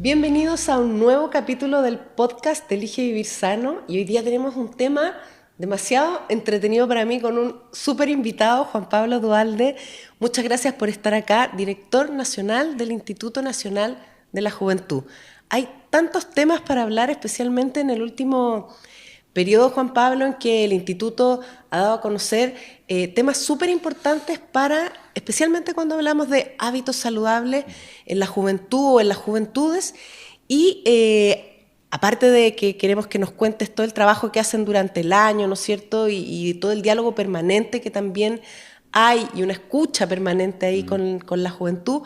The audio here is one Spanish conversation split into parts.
Bienvenidos a un nuevo capítulo del podcast Elige Vivir Sano y hoy día tenemos un tema demasiado entretenido para mí con un súper invitado, Juan Pablo Duhalde. Muchas gracias por estar acá, director nacional del Instituto Nacional de la Juventud. Hay tantos temas para hablar, especialmente en el último periodo, Juan Pablo, en que el instituto ha dado a conocer temas súper importantes para, especialmente cuando hablamos de hábitos saludables en la juventud o en las juventudes. Y aparte de que queremos que nos cuentes todo el trabajo que hacen durante el año, ¿no es cierto? Y todo el diálogo permanente que también hay y una escucha permanente ahí con la juventud.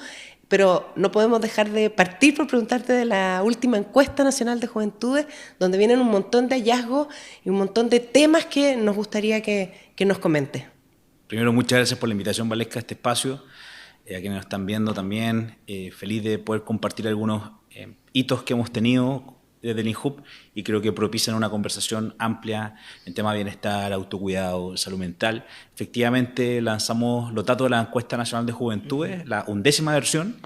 Pero no podemos dejar de partir por preguntarte de la última encuesta nacional de juventudes, donde vienen un montón de hallazgos y un montón de temas que nos gustaría que nos comentes. Primero, muchas gracias por la invitación, Valesca, a este espacio. A quienes nos están viendo también, feliz de poder compartir algunos hitos que hemos tenido desde el INJUP y creo que propician una conversación amplia en temas de bienestar, autocuidado, salud mental. Efectivamente, lanzamos los datos de la encuesta nacional de juventudes, la 11ª versión,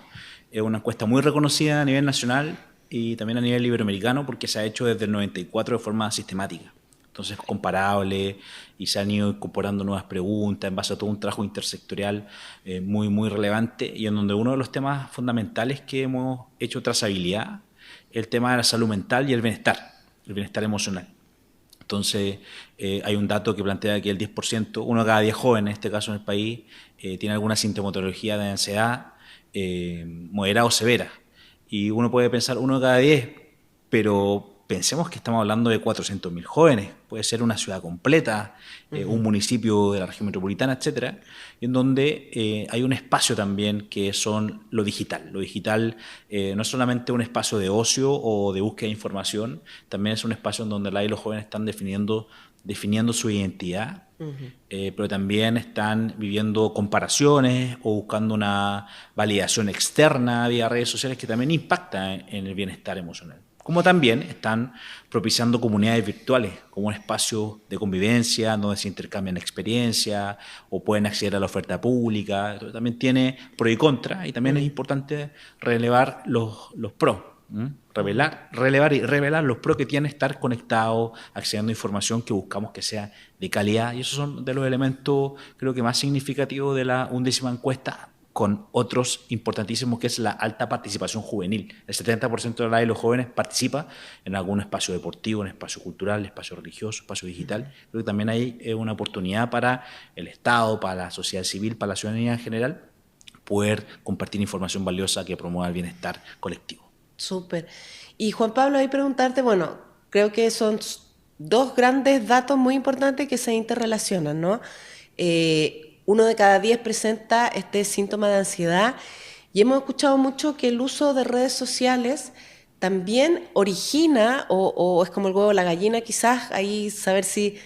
es una encuesta muy reconocida a nivel nacional y también a nivel iberoamericano porque se ha hecho desde el 94 de forma sistemática. Entonces, comparable, y se han ido incorporando nuevas preguntas en base a todo un trabajo intersectorial muy relevante y en donde uno de los temas fundamentales que hemos hecho trazabilidad es el tema de la salud mental y el bienestar emocional. Entonces, hay un dato que plantea que el 10%, uno de cada 10 jóvenes, en este caso en el país, tiene alguna sintomatología de ansiedad moderada o severa. Y uno puede pensar uno de cada 10, pero pensemos que estamos hablando de 400.000 jóvenes, puede ser una ciudad completa, un municipio de la región metropolitana, etcétera, en donde hay un espacio también que son lo digital. Lo digital no es solamente un espacio de ocio o de búsqueda de información, también es un espacio en donde los jóvenes están definiendo su identidad, pero también están viviendo comparaciones o buscando una validación externa vía redes sociales que también impacta en el bienestar emocional. Como también están propiciando comunidades virtuales como un espacio de convivencia donde se intercambian experiencias o pueden acceder a la oferta pública. Entonces, también tiene pro y contra y también es importante relevar los pros. Relevar y revelar los pros que tiene estar conectado, accediendo a información que buscamos que sea de calidad, y esos son de los elementos creo que más significativos de la 11ª encuesta, con otros importantísimos que es la alta participación juvenil. El 70% de los jóvenes participa en algún espacio deportivo, en espacio cultural, espacio religioso, espacio digital. Creo que también hay una oportunidad para el Estado, para la sociedad civil, para la ciudadanía en general, poder compartir información valiosa que promueva el bienestar colectivo. Súper. Y Juan Pablo, ahí preguntarte, bueno, creo que son dos grandes datos muy importantes que se interrelacionan, ¿no? Uno de cada 10 presenta este síntoma de ansiedad y hemos escuchado mucho que el uso de redes sociales también origina, o es como el huevo o la gallina quizás, ahí saber si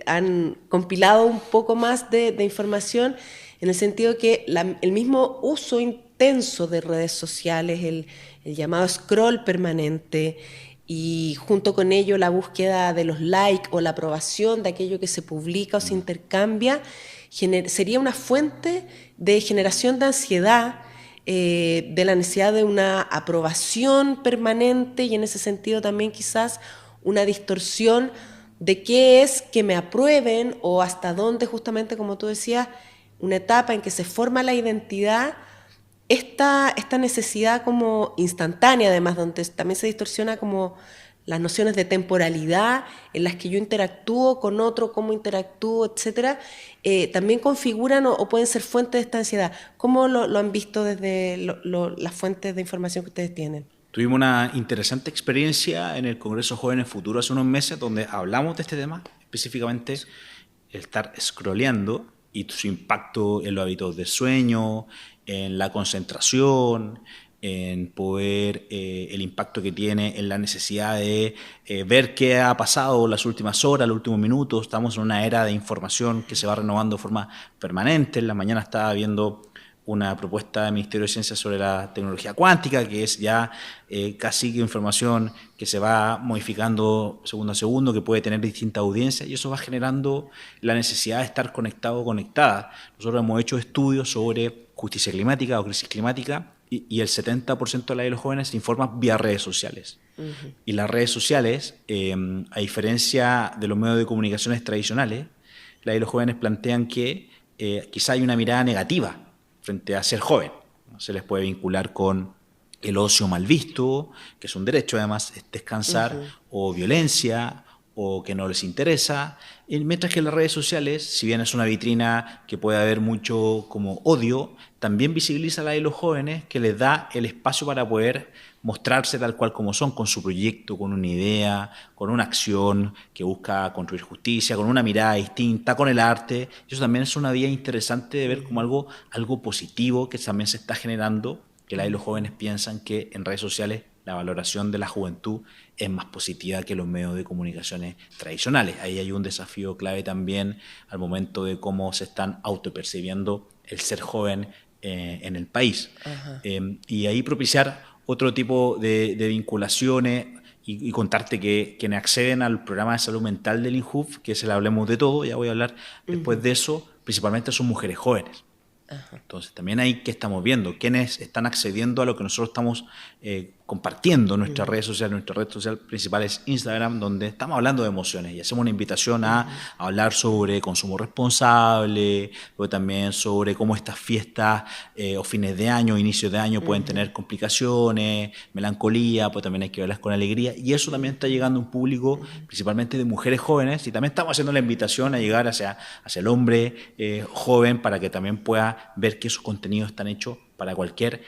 han compilado un poco más de información, en el sentido que el mismo uso intenso de redes sociales, el llamado scroll permanente, y junto con ello la búsqueda de los likes o la aprobación de aquello que se publica o se intercambia, sería una fuente de generación de ansiedad, de la necesidad de una aprobación permanente y en ese sentido también quizás una distorsión de qué es que me aprueben o hasta dónde, justamente como tú decías, una etapa en que se forma la identidad, esta necesidad como instantánea, además, donde también se distorsiona como las nociones de temporalidad en las que yo interactúo con otro, cómo interactúo, etcétera, también configuran o pueden ser fuentes de esta ansiedad. ¿Cómo lo han visto desde las fuentes de información que ustedes tienen? Tuvimos una interesante experiencia en el Congreso Jóvenes Futuro hace unos meses donde hablamos de este tema, específicamente el estar scrolleando y su impacto en los hábitos de sueño, en la concentración, en poder, el impacto que tiene en la necesidad de ver qué ha pasado las últimas horas, los últimos minutos. Estamos en una era de información que se va renovando de forma permanente. En la mañana estaba viendo una propuesta del Ministerio de Ciencia sobre la tecnología cuántica, que es ya casi que información que se va modificando segundo a segundo, que puede tener distintas audiencias, y eso va generando la necesidad de estar conectado o conectada. Nosotros hemos hecho estudios sobre justicia climática o crisis climática, y el 70% de la de los jóvenes se informa vía redes sociales. Y las redes sociales, a diferencia de los medios de comunicaciones tradicionales, la de los jóvenes plantean que quizá hay una mirada negativa frente a ser joven. Se les puede vincular con el ocio mal visto, que es un derecho además, descansar, o violencia, o que no les interesa, mientras que en las redes sociales, si bien es una vitrina que puede haber mucho como odio, también visibiliza la de los jóvenes, que les da el espacio para poder mostrarse tal cual como son, con su proyecto, con una idea, con una acción que busca construir justicia, con una mirada distinta, con el arte. Y eso también es una vía interesante de ver como algo positivo que también se está generando, que la de los jóvenes piensan que en redes sociales la valoración de la juventud es más positiva que los medios de comunicaciones tradicionales. Ahí hay un desafío clave también al momento de cómo se están autopercibiendo el ser joven en el país. Y ahí propiciar otro tipo de vinculaciones y contarte que quienes acceden al programa de salud mental del INJUF, que es el Hablemos de Todo, ya voy a hablar después de eso, principalmente son mujeres jóvenes. Entonces también ahí que estamos viendo quiénes están accediendo a lo que nosotros estamos compartiendo en nuestras redes sociales. Nuestra red social principal es Instagram, donde estamos hablando de emociones y hacemos una invitación a hablar sobre consumo responsable, pero también sobre cómo estas fiestas o fines de año, inicios de año pueden tener complicaciones, melancolía, pues también hay que verlas con alegría, y eso también está llegando a un público principalmente de mujeres jóvenes, y también estamos haciendo la invitación a llegar hacia el hombre joven para que también pueda ver que esos contenidos están hechos para cualquier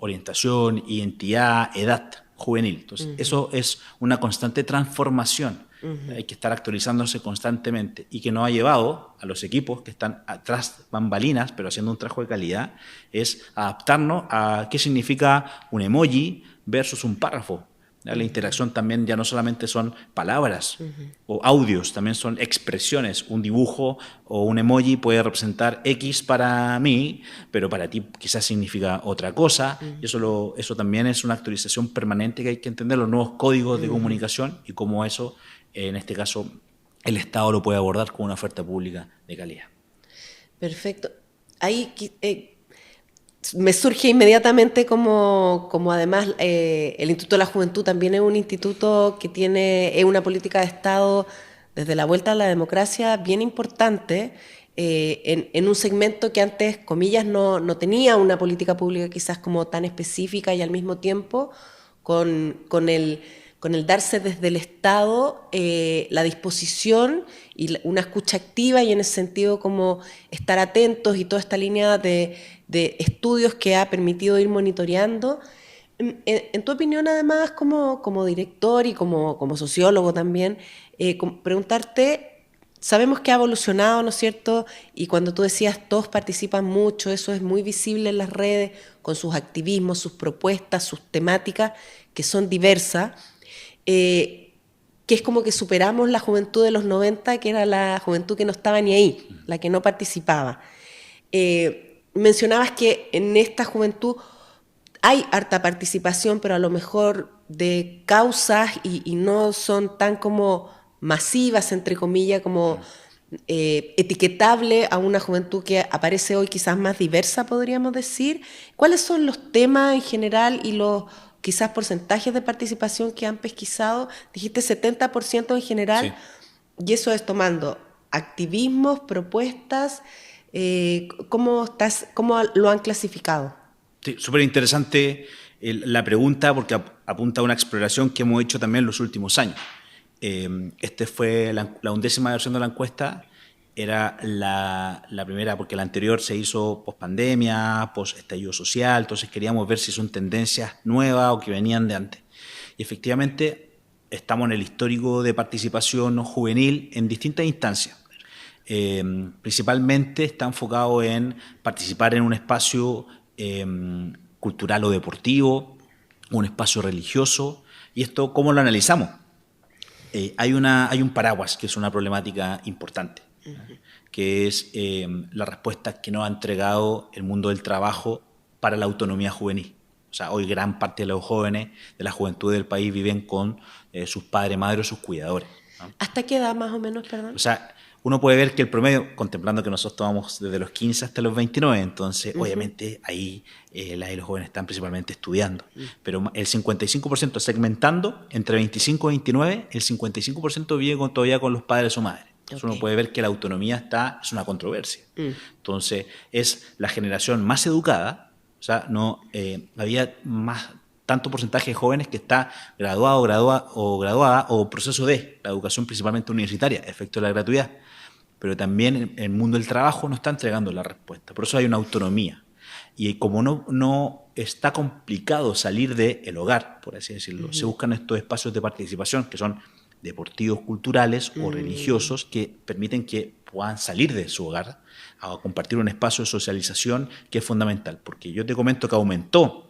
orientación, identidad, edad juvenil. Entonces, eso es una constante transformación. Hay que estar actualizándose constantemente, y que nos ha llevado a los equipos que están atrás bambalinas, pero haciendo un trabajo de calidad, es adaptarnos a qué significa un emoji versus un párrafo. La interacción también ya no solamente son palabras o audios, también son expresiones. Un dibujo o un emoji puede representar X para mí, pero para ti quizás significa otra cosa. Y eso también es una actualización permanente, que hay que entender los nuevos códigos de comunicación y cómo eso, en este caso, el Estado lo puede abordar con una oferta pública de calidad. Perfecto. Ahí me surge inmediatamente como además el Instituto de la Juventud también es un instituto que tiene una política de Estado desde la vuelta a la democracia bien importante en un segmento que antes, comillas, no tenía una política pública quizás como tan específica, y al mismo tiempo con el darse desde el Estado la disposición y una escucha activa, y en ese sentido como estar atentos, y toda esta línea de estudios que ha permitido ir monitoreando. En tu opinión, además, como director y como sociólogo también, preguntarte, sabemos que ha evolucionado, ¿no es cierto? Y cuando tú decías todos participan mucho, eso es muy visible en las redes, con sus activismos, sus propuestas, sus temáticas, que son diversas. Que es como que superamos la juventud de los 90, que era la juventud que no estaba ni ahí, la que no participaba. Mencionabas que en esta juventud hay harta participación, pero a lo mejor de causas y no son tan como masivas, entre comillas, como etiquetable a una juventud que aparece hoy quizás más diversa, podríamos decir. ¿Cuáles son los temas en general y los quizás porcentajes de participación que han pesquisado? Dijiste 70% en general, sí. Y eso es tomando activismos, propuestas. ¿Cómo lo han clasificado? Sí, súper interesante la pregunta, porque apunta a una exploración que hemos hecho también en los últimos años. Este fue la 11ª versión de la encuesta. Era la primera, porque la anterior se hizo post-pandemia, post-estallido social, entonces queríamos ver si son tendencias nuevas o que venían de antes. Y efectivamente estamos en el histórico de participación juvenil en distintas instancias. Principalmente está enfocado en participar en un espacio cultural o deportivo, un espacio religioso. ¿Y esto cómo lo analizamos? Hay un paraguas, que es una problemática importante, que es la respuesta que nos ha entregado el mundo del trabajo para la autonomía juvenil. O sea, hoy gran parte de los jóvenes de la juventud del país viven con sus padres, madres o sus cuidadores, ¿no? ¿Hasta qué edad más o menos, perdón? O sea, uno puede ver que el promedio, contemplando que nosotros tomamos desde los 15 hasta los 29, entonces obviamente ahí las y los jóvenes están principalmente estudiando, pero el 55% segmentando entre 25 y 29, el 55% vive todavía con los padres o madres. Entonces uno puede ver que la autonomía es una controversia. Entonces es la generación más educada, o sea, no había más tanto porcentaje de jóvenes que está graduado, graduada o proceso de la educación principalmente universitaria, efecto de la gratuidad. Pero también el mundo del trabajo no está entregando la respuesta. Por eso hay una autonomía. Y como no está complicado salir del hogar, por así decirlo, se buscan estos espacios de participación que son deportivos, culturales o religiosos que permiten que puedan salir de su hogar a compartir un espacio de socialización que es fundamental. Porque yo te comento que aumentó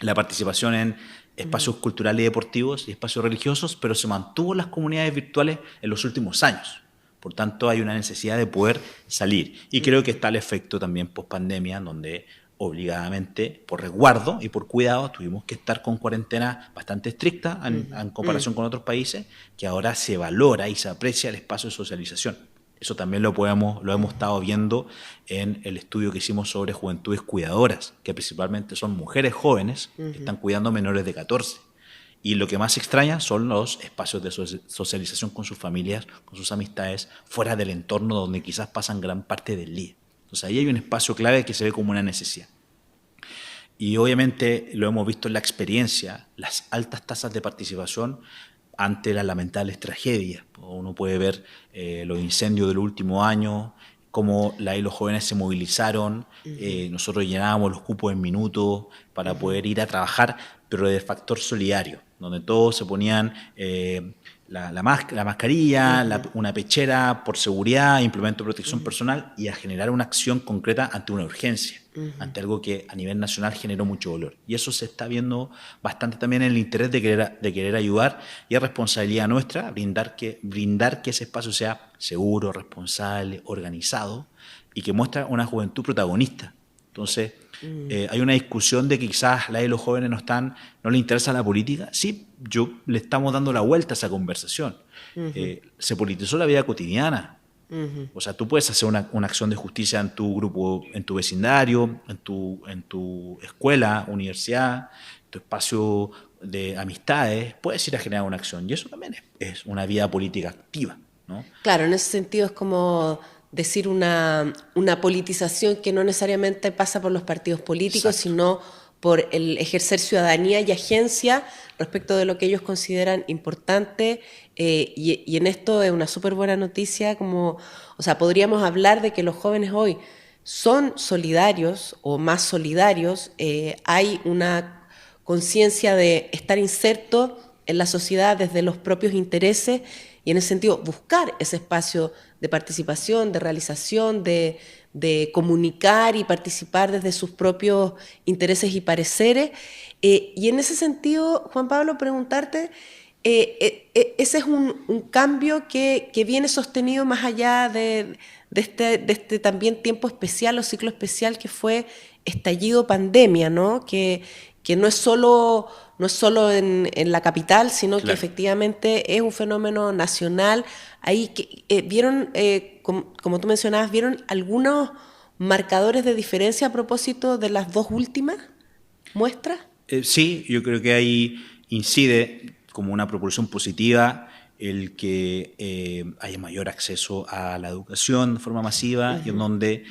la participación en espacios culturales y deportivos y espacios religiosos, pero se mantuvo las comunidades virtuales en los últimos años. Por tanto, hay una necesidad de poder salir. Y creo que está el efecto también post-pandemia, donde obligadamente, por resguardo y por cuidado, tuvimos que estar con cuarentena bastante estricta en comparación con otros países, que ahora se valora y se aprecia el espacio de socialización. Eso también lo hemos estado viendo en el estudio que hicimos sobre juventudes cuidadoras, que principalmente son mujeres jóvenes que están cuidando menores de 14. Y lo que más extraña son los espacios de socialización con sus familias, con sus amistades, fuera del entorno donde quizás pasan gran parte del día. Entonces ahí hay un espacio clave que se ve como una necesidad. Y obviamente lo hemos visto en la experiencia, las altas tasas de participación ante las lamentables tragedias. Uno puede ver los incendios del último año, cómo los jóvenes se movilizaron, nosotros llenábamos los cupos en minutos para poder ir a trabajar, pero de factor solidario, donde todos se ponían la mascarilla, una pechera por seguridad, implemento de protección personal y a generar una acción concreta ante una urgencia, ante algo que a nivel nacional generó mucho dolor. Y eso se está viendo bastante también en el interés de querer ayudar, y es responsabilidad nuestra brindar que ese espacio sea seguro, responsable, organizado y que muestra una juventud protagonista. Entonces, hay una discusión de que quizás los jóvenes no les interesa la política. Sí, le estamos dando la vuelta a esa conversación. Se politizó la vida cotidiana. O sea, tú puedes hacer una acción de justicia en tu grupo, en tu vecindario, en tu escuela, universidad, tu espacio de amistades, puedes ir a generar una acción. Y eso también es una vida política activa, ¿no? Claro, en ese sentido es como decir una politización que no necesariamente pasa por los partidos políticos, Exacto. sino por el ejercer ciudadanía y agencia respecto de lo que ellos consideran importante, y en esto es una súper buena noticia, o sea, podríamos hablar de que los jóvenes hoy son solidarios o más solidarios, hay una conciencia de estar inserto en la sociedad desde los propios intereses y en ese sentido buscar ese espacio de participación, de realización, de comunicar y participar desde sus propios intereses y pareceres. Y en ese sentido, Juan Pablo, preguntarte, ese es un cambio que viene sostenido más allá de este también tiempo especial o ciclo especial que fue estallido pandemia, ¿no? Que no es solo en la capital, sino Claro. que efectivamente es un fenómeno nacional. Ahí vieron, como tú mencionabas, ¿vieron algunos marcadores de diferencia a propósito de las dos últimas muestras? Sí, yo creo que ahí incide como una propulsión positiva el que haya mayor acceso a la educación de forma masiva, y en donde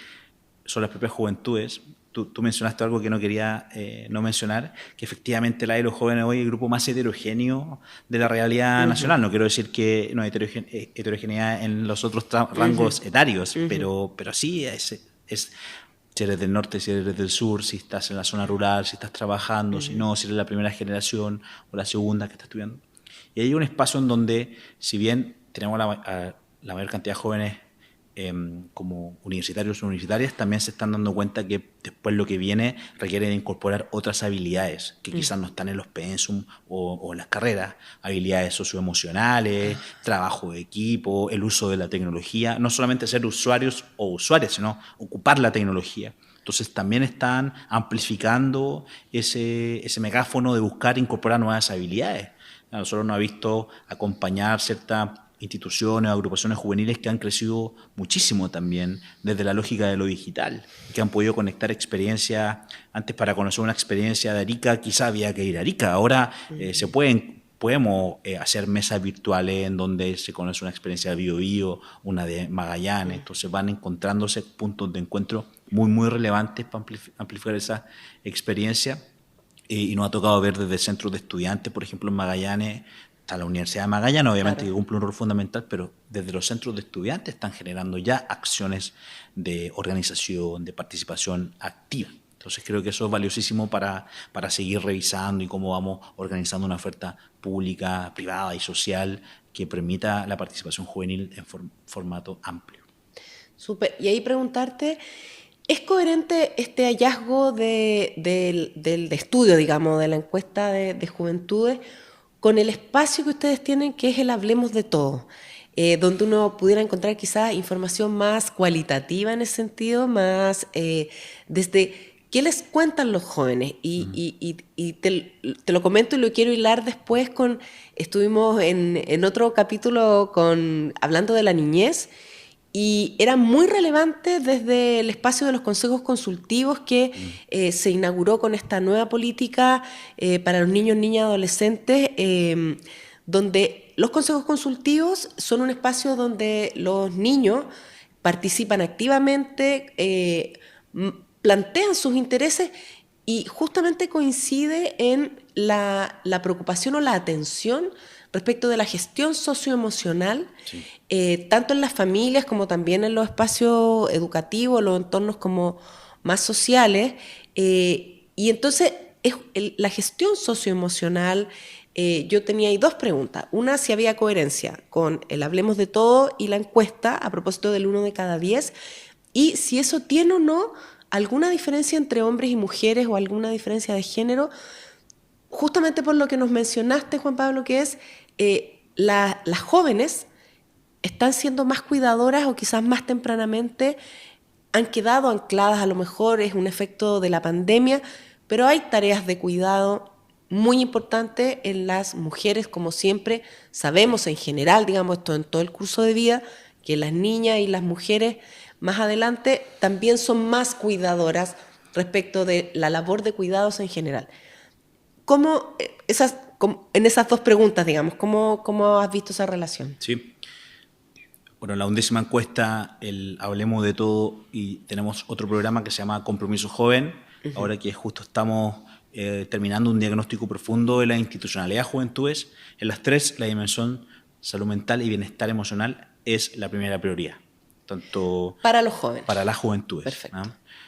son las propias juventudes. Tú mencionaste algo que no quería no mencionar, que efectivamente los jóvenes hoy es el grupo más heterogéneo de la realidad nacional. No quiero decir que no hay heterogeneidad en los otros rangos etarios, pero sí si eres del norte, si eres del sur, si estás en la zona rural, si estás trabajando, si no, si eres la primera generación o la segunda que está estudiando. Y hay un espacio en donde, si bien tenemos la mayor cantidad de jóvenes como universitarios o universitarias, también se están dando cuenta que después lo que viene requiere de incorporar otras habilidades que quizás no están en los pensum o en las carreras, habilidades socioemocionales, trabajo de equipo, el uso de la tecnología, no solamente ser usuarios o usuarias, sino ocupar la tecnología. Entonces también están amplificando ese megáfono de buscar incorporar nuevas habilidades. A nosotros nos ha visto acompañar cierta instituciones o agrupaciones juveniles que han crecido muchísimo también desde la lógica de lo digital, que han podido conectar experiencias. Antes, para conocer una experiencia de Arica quizá había que ir a Arica, ahora podemos hacer mesas virtuales en donde se conoce una experiencia de Biobío, una de Magallanes, entonces van encontrándose puntos de encuentro muy relevantes para amplificar esa experiencia. Y nos ha tocado ver desde centros de estudiantes, por ejemplo en Magallanes, está la Universidad de Magallanes, obviamente, claro, que cumple un rol fundamental, pero desde los centros de estudiantes están generando ya acciones de organización, de participación activa. Entonces creo que eso es valiosísimo para seguir revisando y cómo vamos organizando una oferta pública, privada y social que permita la participación juvenil en formato amplio. Súper. Y ahí preguntarte, ¿es coherente este hallazgo del estudio, digamos, de la encuesta de juventudes con el espacio que ustedes tienen, que es el Hablemos de Todo? Donde uno pudiera encontrar quizás información más cualitativa en ese sentido, más desde qué les cuentan los jóvenes. Y te lo comento y lo quiero hilar después con, estuvimos en otro capítulo hablando de la niñez, y era muy relevante desde el espacio de los consejos consultivos que se inauguró con esta nueva política para los niños, niñas y adolescentes, donde los consejos consultivos son un espacio donde los niños participan activamente, plantean sus intereses y justamente coincide en la preocupación o la atención respecto de la gestión socioemocional, sí, tanto en las familias como también en los espacios educativos, los entornos como más sociales. Y entonces la gestión socioemocional, yo tenía ahí dos preguntas. Una, si había coherencia con el Hablemos de Todo y la encuesta a propósito del 1 de cada 10, y si eso tiene o no alguna diferencia entre hombres y mujeres o alguna diferencia de género, justamente por lo que nos mencionaste, Juan Pablo, que es las jóvenes están siendo más cuidadoras o quizás más tempranamente han quedado ancladas, a lo mejor es un efecto de la pandemia, pero hay tareas de cuidado muy importantes en las mujeres, como siempre sabemos en general, digamos esto en todo el curso de vida, que las niñas y las mujeres más adelante también son más cuidadoras respecto de la labor de cuidados en general. ¿Cómo en esas dos preguntas, digamos, cómo has visto esa relación? Sí. Bueno, la 11ª encuesta, Hablemos de Todo, y tenemos otro programa que se llama Compromiso Joven, ahora que justo estamos terminando un diagnóstico profundo de la institucionalidad de juventudes. En las tres, la dimensión salud mental y bienestar emocional es la primera prioridad. Tanto para los jóvenes. Para las juventudes. Perfecto. ¿No?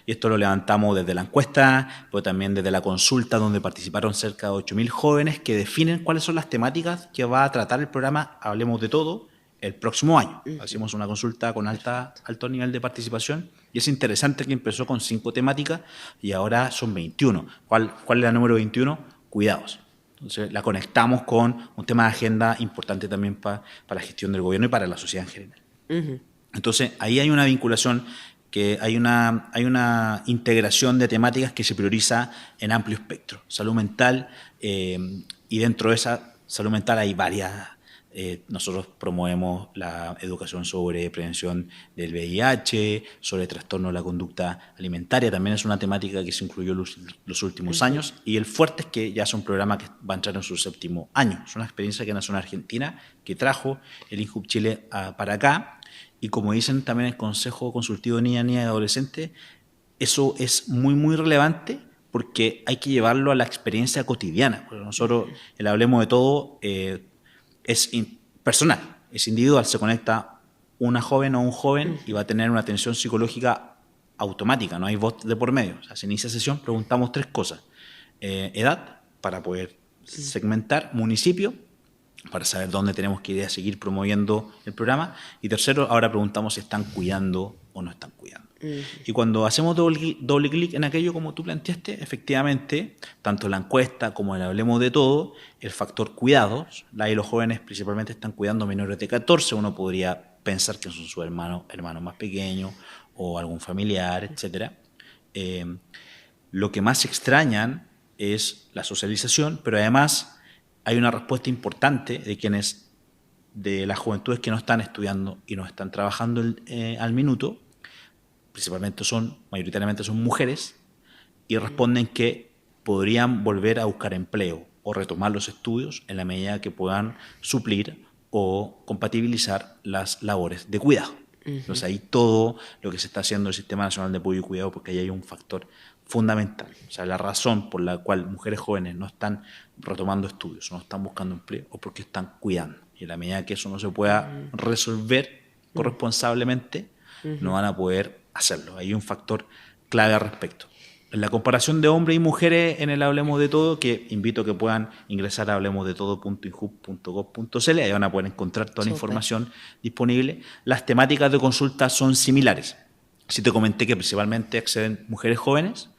Y esto lo levantamos desde la encuesta, pero también desde la consulta, donde participaron cerca de 8.000 jóvenes que definen cuáles son las temáticas que va a tratar el programa Hablemos de Todo el próximo año. Hacemos una consulta con alto nivel de participación y es interesante que empezó con 5 temáticas y ahora son 21. ¿Cuál es la número 21? Cuidados. Entonces la conectamos con un tema de agenda importante también para la gestión del gobierno y para la sociedad en general. Entonces ahí hay una vinculación, que hay una integración de temáticas que se prioriza en amplio espectro. Salud mental, y dentro de esa salud mental hay varias. Nosotros promovemos la educación sobre prevención del VIH, sobre trastorno de la conducta alimentaria, también es una temática que se incluyó los últimos años, y el fuerte es que ya es un programa que va a entrar en su 7º año. Es una experiencia que nació en Argentina, que trajo el INJUB Chile para acá, y como dicen también el Consejo Consultivo de Niñas, Niñas y Adolescentes, eso es muy relevante porque hay que llevarlo a la experiencia cotidiana. Porque nosotros, el Hablemos de Todo, es personal, es individual, se conecta una joven o un joven y va a tener una atención psicológica automática, no hay voz de por medio. O sea, se inicia sesión, preguntamos 3 cosas. Edad, para poder segmentar, municipio, para saber dónde tenemos que ir a seguir promoviendo el programa, y tercero, ahora preguntamos si están cuidando o no están cuidando. Y cuando hacemos doble clic en aquello como tú planteaste, efectivamente, tanto la encuesta como el Hablemos de Todo, el factor cuidados, y los jóvenes principalmente están cuidando menores de 14, uno podría pensar que son sus hermanos más pequeños o algún familiar, etc. Lo que más extrañan es la socialización, pero además hay una respuesta importante de quienes de las juventudes que no están estudiando y no están trabajando al minuto, mayoritariamente son mujeres, y responden que podrían volver a buscar empleo o retomar los estudios en la medida que puedan suplir o compatibilizar las labores de cuidado. Entonces ahí todo lo que se está haciendo en el Sistema Nacional de Apoyo y Cuidado, porque ahí hay un factor fundamental. O sea, la razón por la cual mujeres jóvenes no están retomando estudios, no están buscando empleo, o porque están cuidando. Y en la medida que eso no se pueda resolver corresponsablemente, no van a poder hacerlo. Hay un factor clave al respecto. En la comparación de hombres y mujeres en el Hablemos de Todo, que invito a que puedan ingresar a hablemosdetodo.inhub.gov.cl, ahí van a poder encontrar toda la información disponible. Las temáticas de consulta son similares. Sí te comenté que principalmente acceden mujeres jóvenes,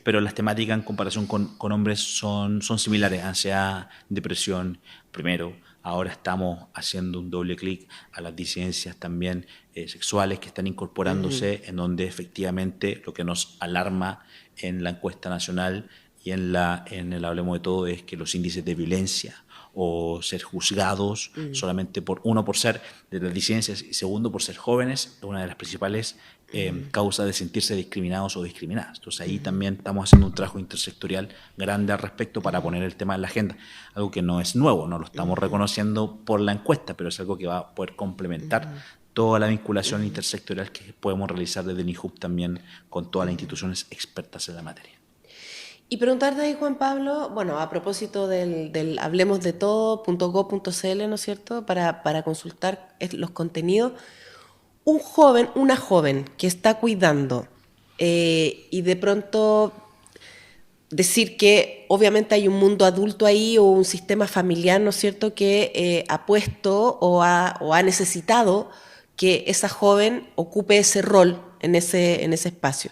pero las temáticas en comparación con hombres son similares. Ansiedad, depresión, primero. Ahora estamos haciendo un doble clic a las disidencias también sexuales que están incorporándose, en donde efectivamente lo que nos alarma en la encuesta nacional y en el Hablemos de Todo es que los índices de violencia o ser juzgados solamente por ser de las disidencias y segundo por ser jóvenes, es una de las principales causas de sentirse discriminados o discriminadas. Entonces ahí también estamos haciendo un trabajo intersectorial grande al respecto para poner el tema en la agenda, algo que no es nuevo, no lo estamos reconociendo por la encuesta, pero es algo que va a poder complementar toda la vinculación intersectorial que podemos realizar desde el INHUB también con todas las instituciones expertas en la materia. Y preguntarte ahí, Juan Pablo, bueno, a propósito del hablemosdetodo.go.cl, ¿no es cierto?, para consultar los contenidos. Un joven, una joven que está cuidando y de pronto decir que obviamente hay un mundo adulto ahí o un sistema familiar, ¿no es cierto?, que ha puesto o ha necesitado que esa joven ocupe ese rol en ese espacio.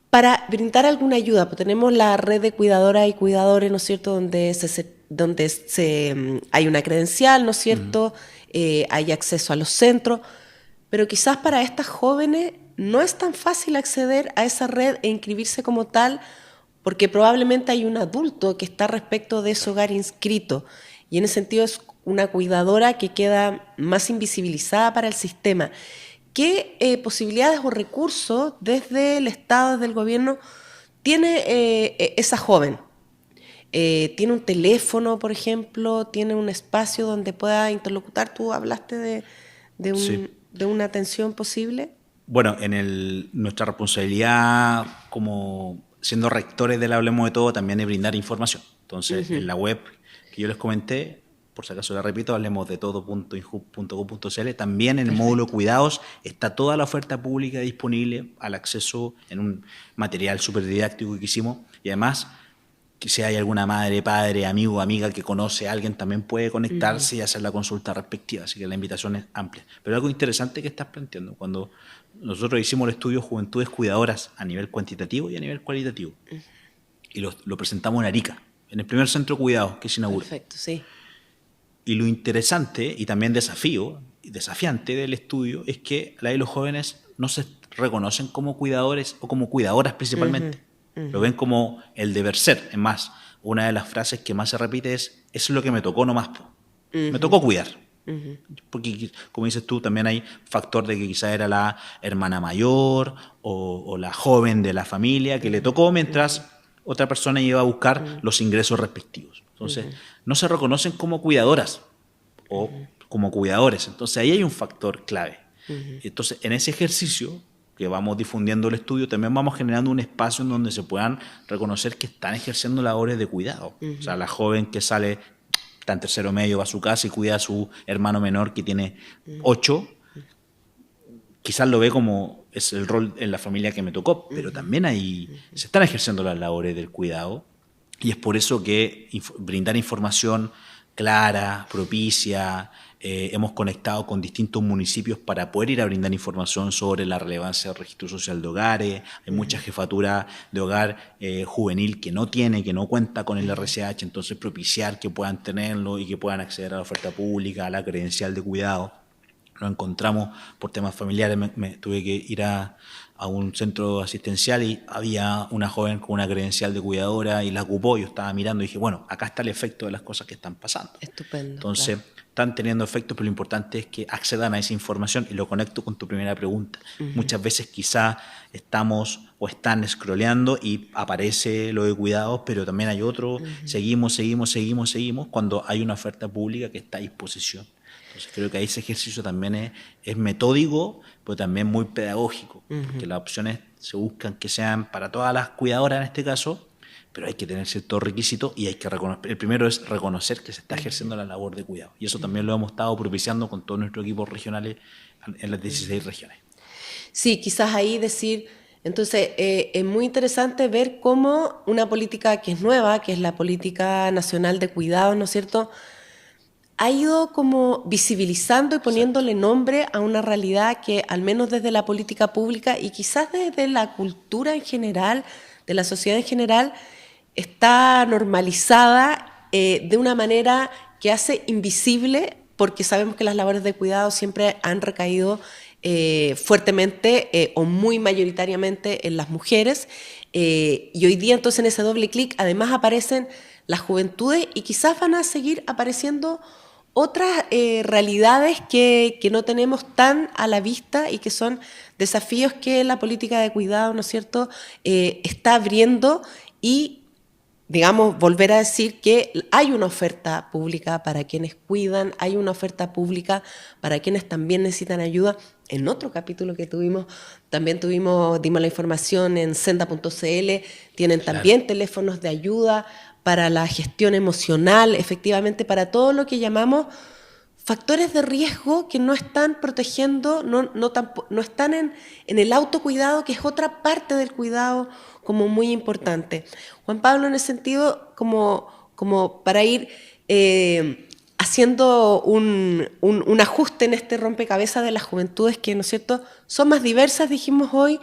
Para brindar alguna ayuda, pues tenemos la red de cuidadoras y cuidadores, ¿no es cierto?, donde hay una credencial, ¿no es cierto?, hay acceso a los centros, pero quizás para estas jóvenes no es tan fácil acceder a esa red e inscribirse como tal, porque probablemente hay un adulto que está respecto de ese hogar inscrito, y en ese sentido es una cuidadora que queda más invisibilizada para el sistema. ¿Qué posibilidades o recursos desde el Estado, desde el gobierno, tiene esa joven? ¿Tiene un teléfono, por ejemplo? ¿Tiene un espacio donde pueda interlocutar? ¿Tú hablaste de una atención posible? Bueno, nuestra responsabilidad como siendo rectores del Hablemos de Todo también es brindar información. Entonces, en la web que yo les comenté, por si acaso la repito, hablemosdetodo.inhub.gov.cl, también en el módulo Cuidados está toda la oferta pública disponible al acceso en un material súper didáctico que hicimos, y además que si hay alguna madre, padre, amigo, amiga que conoce a alguien, también puede conectarse y hacer la consulta respectiva, así que la invitación es amplia. Pero algo interesante que estás planteando, cuando nosotros hicimos el estudio Juventudes Cuidadoras a nivel cuantitativo y a nivel cualitativo, y lo presentamos en Arica, en el primer centro de cuidados que se inauguró. Perfecto, sí. Y lo interesante y también desafiante del estudio es que los jóvenes no se reconocen como cuidadores o como cuidadoras principalmente. Lo ven como el deber ser. Es más, una de las frases que más se repite es: eso es lo que me tocó nomás. Me tocó cuidar. Porque, como dices tú, también hay factor de que quizá era la hermana mayor o la joven de la familia que le tocó mientras otra persona iba a buscar los ingresos respectivos. Entonces, no se reconocen como cuidadoras o como cuidadores. Entonces, ahí hay un factor clave. Entonces, en ese ejercicio que vamos difundiendo el estudio, también vamos generando un espacio en donde se puedan reconocer que están ejerciendo labores de cuidado. O sea, la joven que está en tercero medio, va a su casa y cuida a su hermano menor que tiene 8, quizás lo ve como es el rol en la familia que me tocó, pero también se están ejerciendo las labores del cuidado, y es por eso que brindar información clara, propicia. Hemos conectado con distintos municipios para poder ir a brindar información sobre la relevancia del registro social de hogares. Hay mucha jefatura de hogar juvenil que no cuenta con el RCH, entonces propiciar que puedan tenerlo y que puedan acceder a la oferta pública, a la credencial de cuidado. Lo encontramos por temas familiares, me tuve que ir a a un centro asistencial y había una joven con una credencial de cuidadora y la ocupó. Yo estaba mirando y dije, bueno, acá está el efecto de las cosas que están pasando. Estupendo. Entonces, claro. están teniendo efectos, pero lo importante es que accedan a esa información y lo conecto con tu primera pregunta. Muchas veces quizá estamos o están scrolleando y aparece lo de cuidados, pero también hay otro, seguimos, cuando hay una oferta pública que está a disposición. Entonces creo que ahí ese ejercicio también es metódico, pero también muy pedagógico, porque las opciones se buscan que sean para todas las cuidadoras en este caso, pero hay que tener ciertos requisitos y hay que reconocer. El primero es reconocer que se está ejerciendo la labor de cuidado. Y eso también lo hemos estado propiciando con todos nuestros equipos regionales en las 16 regiones. Sí, quizás ahí decir, entonces es muy interesante ver cómo una política que es nueva, que es la Política Nacional de Cuidados, ¿no es cierto?, ha ido como visibilizando y poniéndole nombre a una realidad que al menos desde la política pública y quizás desde la cultura en general, de la sociedad en general, está normalizada de una manera que hace invisible, porque sabemos que las labores de cuidado siempre han recaído fuertemente o muy mayoritariamente en las mujeres, y hoy día entonces en ese doble clic además aparecen las juventudes y quizás van a seguir apareciendo otras realidades que no tenemos tan a la vista y que son desafíos que la política de cuidado, ¿no es cierto?, está abriendo y, digamos, volver a decir que hay una oferta pública para quienes cuidan, hay una oferta pública para quienes también necesitan ayuda. En otro capítulo que tuvimos, también dimos la información en senda.cl, tienen también teléfonos de ayuda para la gestión emocional, efectivamente para todo lo que llamamos factores de riesgo que no están protegiendo, no están en el autocuidado, que es otra parte del cuidado como muy importante. Juan Pablo, en ese sentido, como para ir haciendo un ajuste en este rompecabezas de las juventudes que, ¿no es cierto?, son más diversas, dijimos hoy,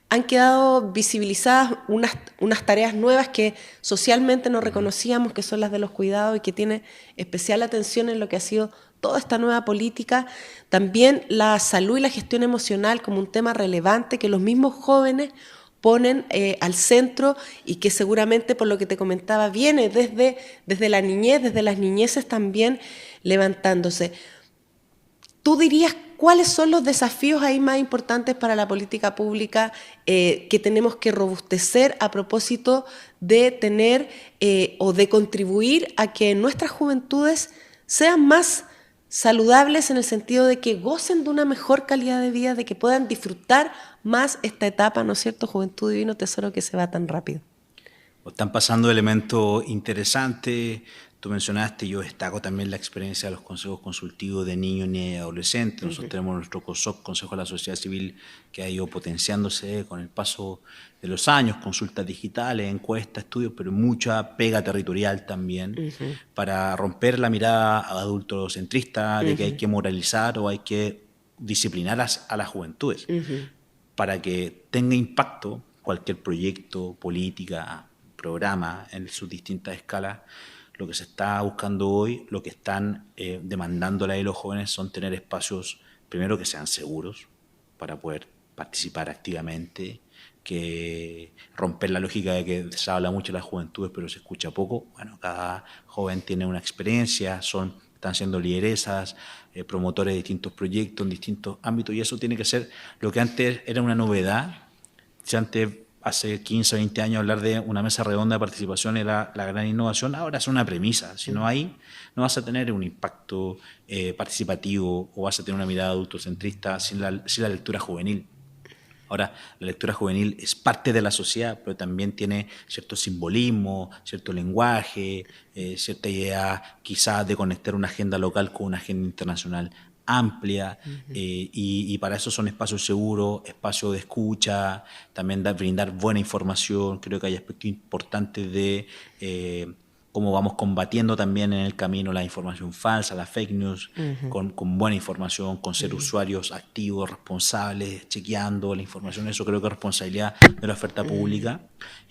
han quedado visibilizadas unas tareas nuevas que socialmente no reconocíamos, que son las de los cuidados y que tiene especial atención en lo que ha sido toda esta nueva política. También la salud y la gestión emocional como un tema relevante que los mismos jóvenes ponen al centro y que seguramente, por lo que te comentaba, viene desde la niñez, desde las niñeces también levantándose. ¿Tú dirías cuáles son los desafíos ahí más importantes para la política pública que tenemos que robustecer a propósito de tener o de contribuir a que nuestras juventudes sean más saludables en el sentido de que gocen de una mejor calidad de vida, de que puedan disfrutar más esta etapa, ¿no es cierto? Juventud divino tesoro que se va tan rápido. Están pasando elementos interesantes. Tú mencionaste, yo destaco también la experiencia de los consejos consultivos de niños, niñas y adolescentes. Nosotros tenemos nuestro COSOC, Consejo de la Sociedad Civil, que ha ido potenciándose con el paso de los años, consultas digitales, encuestas, estudios, pero mucha pega territorial también para romper la mirada adultocentrista de que hay que moralizar o hay que disciplinar a las juventudes para que tenga impacto cualquier proyecto, política, programa en sus distintas escalas. Lo que se está buscando hoy, lo que están demandándole a los jóvenes son tener espacios, primero que sean seguros para poder participar activamente, que romper la lógica de que se habla mucho de las juventudes pero se escucha poco. Bueno, cada joven tiene una experiencia, están siendo lideresas, promotores de distintos proyectos en distintos ámbitos y eso tiene que ser lo que antes era una novedad. Si antes hace 15 o 20 años hablar de una mesa redonda de participación era la gran innovación, ahora es una premisa. Si no hay, no vas a tener un impacto participativo o vas a tener una mirada adultocentrista sin la lectura juvenil. Ahora, la lectura juvenil es parte de la sociedad, pero también tiene cierto simbolismo, cierto lenguaje, cierta idea quizás de conectar una agenda local con una agenda internacional amplia, y para eso son espacios seguros, espacios de escucha, también brindar buena información. Creo que hay aspectos importantes de cómo vamos combatiendo también en el camino la información falsa, la fake news, con buena información, con ser usuarios activos, responsables, chequeando la información. Eso creo que es responsabilidad de la oferta pública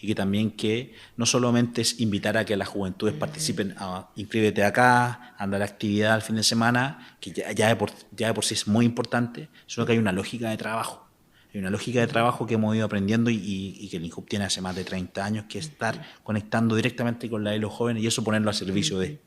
y que también que no solamente es invitar a que las juventudes participen a inscríbete acá, anda a la actividad al fin de semana, que ya de por sí es muy importante, sino que hay una lógica de trabajo. Hay una lógica de trabajo que hemos ido aprendiendo y que el INJUB tiene hace más de 30 años, que es estar conectando directamente con la de los jóvenes y eso ponerlo a servicio de.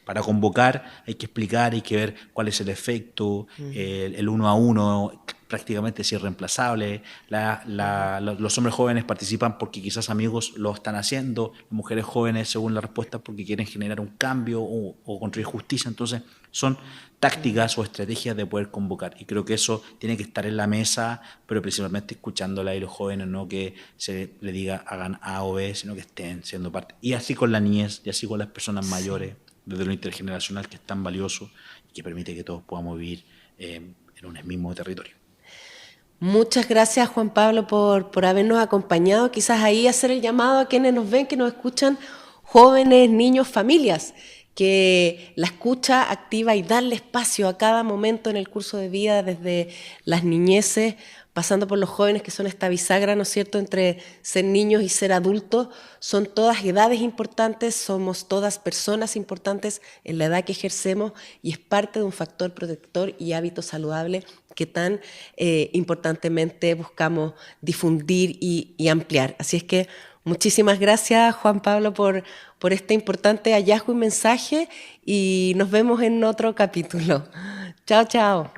Para convocar hay que explicar, hay que ver cuál es el efecto, el uno a uno prácticamente es irreemplazable. Los hombres jóvenes participan porque quizás amigos lo están haciendo, las mujeres jóvenes según la respuesta porque quieren generar un cambio o construir justicia. Entonces son tácticas o estrategias de poder convocar y creo que eso tiene que estar en la mesa, pero principalmente escuchándola de los jóvenes, no que se le diga hagan A o B, sino que estén siendo parte. Y así con la niñez y así con las personas mayores, desde lo intergeneracional que es tan valioso y que permite que todos podamos vivir en un mismo territorio. Muchas gracias, Juan Pablo, por habernos acompañado. Quizás ahí hacer el llamado a quienes nos ven, que nos escuchan, jóvenes, niños, familias, que la escucha activa y darle espacio a cada momento en el curso de vida, desde las niñeces, pasando por los jóvenes, que son esta bisagra, ¿no es cierto?, entre ser niños y ser adultos. Son todas edades importantes, somos todas personas importantes en la edad que ejercemos y es parte de un factor protector y hábito saludable que tan importantemente buscamos difundir y ampliar. Así es que muchísimas gracias, Juan Pablo, por este importante hallazgo y mensaje y nos vemos en otro capítulo. Chao, chao.